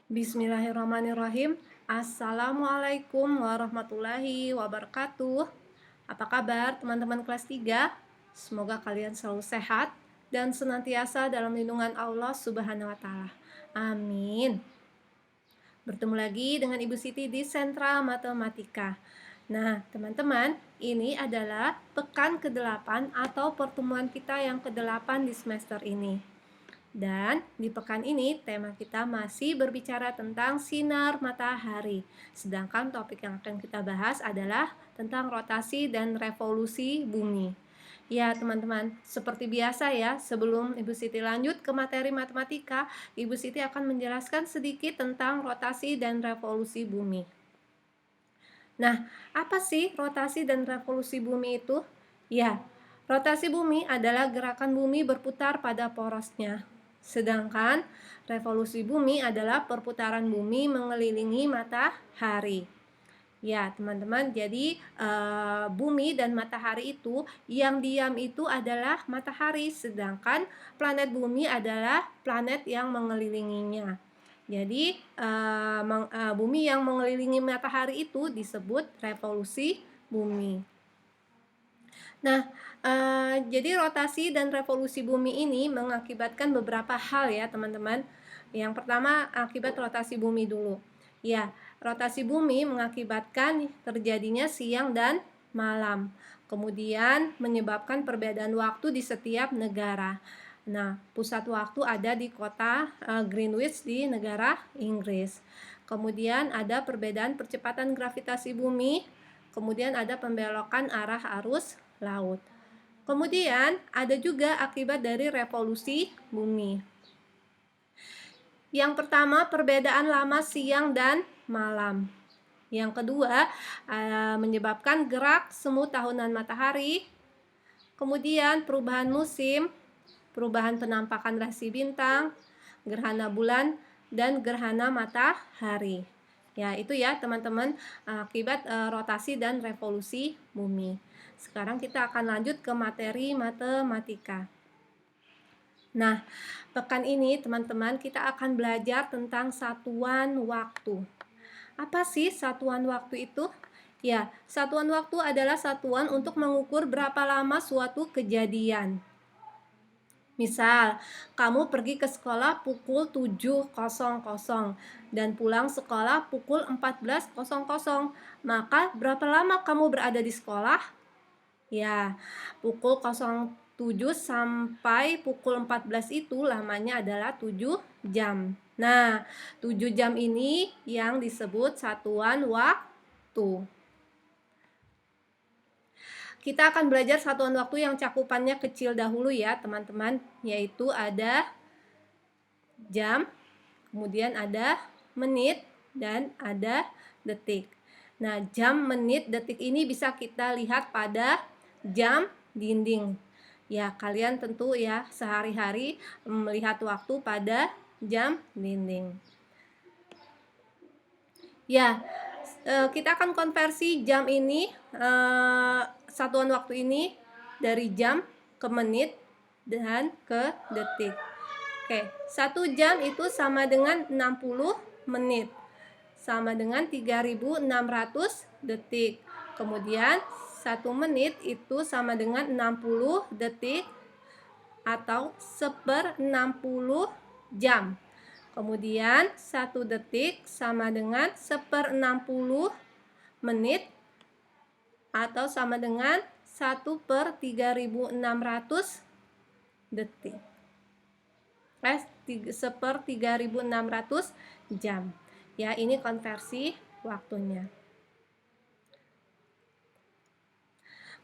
Bismillahirrahmanirrahim. Assalamualaikum warahmatullahi wabarakatuh. Apa kabar teman-teman kelas 3? Semoga kalian selalu sehat dan senantiasa dalam lindungan Allah Subhanahu wa taala. Amin. Bertemu lagi dengan Ibu Siti di Sentra Matematika. Nah, teman-teman, ini adalah pekan ke-8 atau pertemuan kita yang ke-8 di semester ini. Dan di pekan ini tema kita masih berbicara tentang sinar matahari. Sedangkan topik yang akan kita bahas adalah tentang rotasi dan revolusi bumi. Ya teman-teman, seperti biasa ya, sebelum Ibu Siti lanjut ke materi matematika, Ibu Siti akan menjelaskan sedikit tentang rotasi dan revolusi bumi. Nah, apa sih rotasi dan revolusi bumi itu? Ya, rotasi bumi adalah gerakan bumi berputar pada porosnya. Sedangkan revolusi bumi adalah perputaran bumi mengelilingi matahari. Ya, teman-teman, jadi bumi dan matahari itu yang diam itu adalah matahari, sedangkan planet bumi adalah planet yang mengelilinginya. Jadi bumi yang mengelilingi matahari itu disebut revolusi bumi. Nah, jadi rotasi dan revolusi bumi ini mengakibatkan beberapa hal ya teman-teman. Yang pertama akibat rotasi bumi dulu. Ya, rotasi bumi mengakibatkan terjadinya siang dan malam. Kemudian menyebabkan perbedaan waktu di setiap negara. Nah, pusat waktu ada di kota Greenwich di negara Inggris. Kemudian ada perbedaan percepatan gravitasi bumi. Kemudian ada pembelokan arah arus laut. Kemudian ada juga akibat dari revolusi bumi. Yang pertama, perbedaan lama siang dan malam. Yang kedua, menyebabkan gerak semu tahunan matahari. Kemudian perubahan musim, perubahan penampakan rasi bintang, gerhana bulan, dan gerhana matahari. Ya, itu ya teman-teman akibat rotasi dan revolusi bumi. Sekarang kita akan lanjut ke materi matematika. Nah, pekan ini teman-teman kita akan belajar tentang satuan waktu. Apa sih satuan waktu itu? Ya, satuan waktu adalah satuan untuk mengukur berapa lama suatu kejadian. Misal, kamu pergi ke sekolah pukul 7.00 dan pulang sekolah pukul 14.00. Maka berapa lama kamu berada di sekolah? Ya, pukul 07.00 sampai pukul 14.00 itu lamanya adalah 7 jam. Nah, 7 jam ini yang disebut satuan waktu. Kita akan belajar satuan waktu yang cakupannya kecil dahulu ya teman-teman, yaitu ada jam, kemudian ada menit, dan ada detik. Nah, jam, menit, detik ini bisa kita lihat pada jam dinding. Ya, kalian tentu ya sehari-hari melihat waktu pada jam dinding. Ya, kita akan konversi jam ini, satuan waktu ini dari jam ke menit dan ke detik. Oke, 1 jam itu sama dengan 60 menit. Sama dengan 3.600 detik. Kemudian 1 menit itu sama dengan 60 detik atau 1/60 jam. Kemudian 1 detik sama dengan 1/60 menit atau sama dengan 1/3600 detik. 1/3600 jam. Ya, ini konversi waktunya.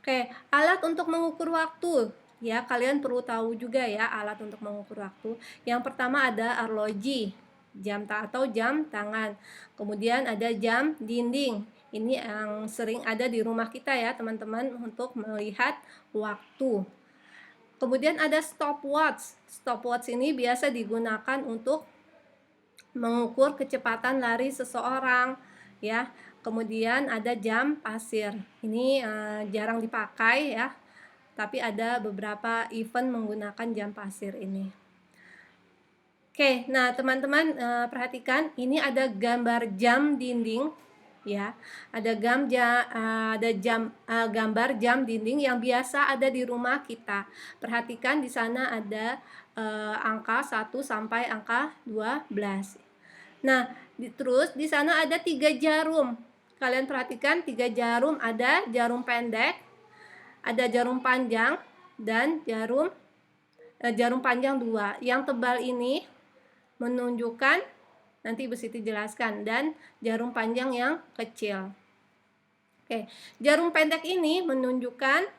Oke, alat untuk mengukur waktu. Ya, kalian perlu tahu juga ya alat untuk mengukur waktu. Yang pertama ada arloji, jam atau jam tangan. Kemudian ada jam dinding. Ini yang sering ada di rumah kita ya, teman-teman, untuk melihat waktu. Kemudian ada stopwatch. Stopwatch ini biasa digunakan untuk mengukur kecepatan lari seseorang, ya. Kemudian ada jam pasir. Ini jarang dipakai ya, tapi ada beberapa event menggunakan jam pasir ini. Oke, nah teman-teman perhatikan ini ada gambar jam dinding ya. Ada gambar jam dinding yang biasa ada di rumah kita. Perhatikan di sana ada angka 1 sampai angka 12. Nah, terus di sana ada 3 jarum. Kalian perhatikan 3 jarum, ada jarum pendek, ada jarum panjang dan jarum panjang 2. Yang tebal ini menunjukkan, nanti Ibu Siti jelaskan, dan jarum panjang yang kecil. Oke, jarum pendek ini menunjukkan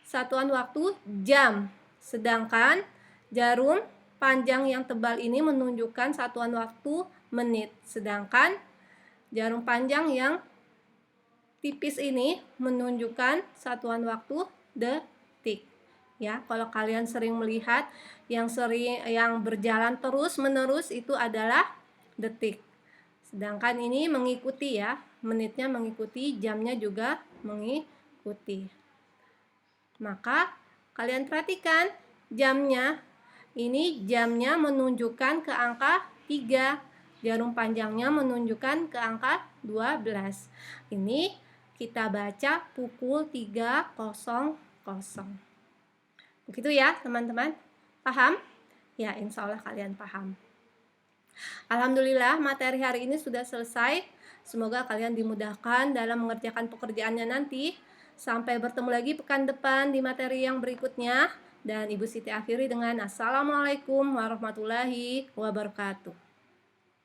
satuan waktu jam, sedangkan jarum panjang yang tebal ini menunjukkan satuan waktu menit, sedangkan jarum panjang yang tipis ini menunjukkan satuan waktu detik. Ya, kalau kalian sering melihat yang berjalan terus-menerus itu adalah detik. Sedangkan ini mengikuti ya, menitnya mengikuti, jamnya juga mengikuti. Maka kalian perhatikan jamnya. Ini jamnya menunjukkan ke angka 3. Jarum panjangnya menunjukkan ke angka 12. Ini kita baca pukul 3.00. Begitu ya teman-teman, paham? Ya, insya Allah kalian paham. Alhamdulillah materi hari ini sudah selesai. Semoga kalian dimudahkan dalam mengerjakan pekerjaannya nanti. Sampai bertemu lagi pekan depan di materi yang berikutnya. Dan Ibu Siti akhiri dengan Assalamualaikum warahmatullahi wabarakatuh.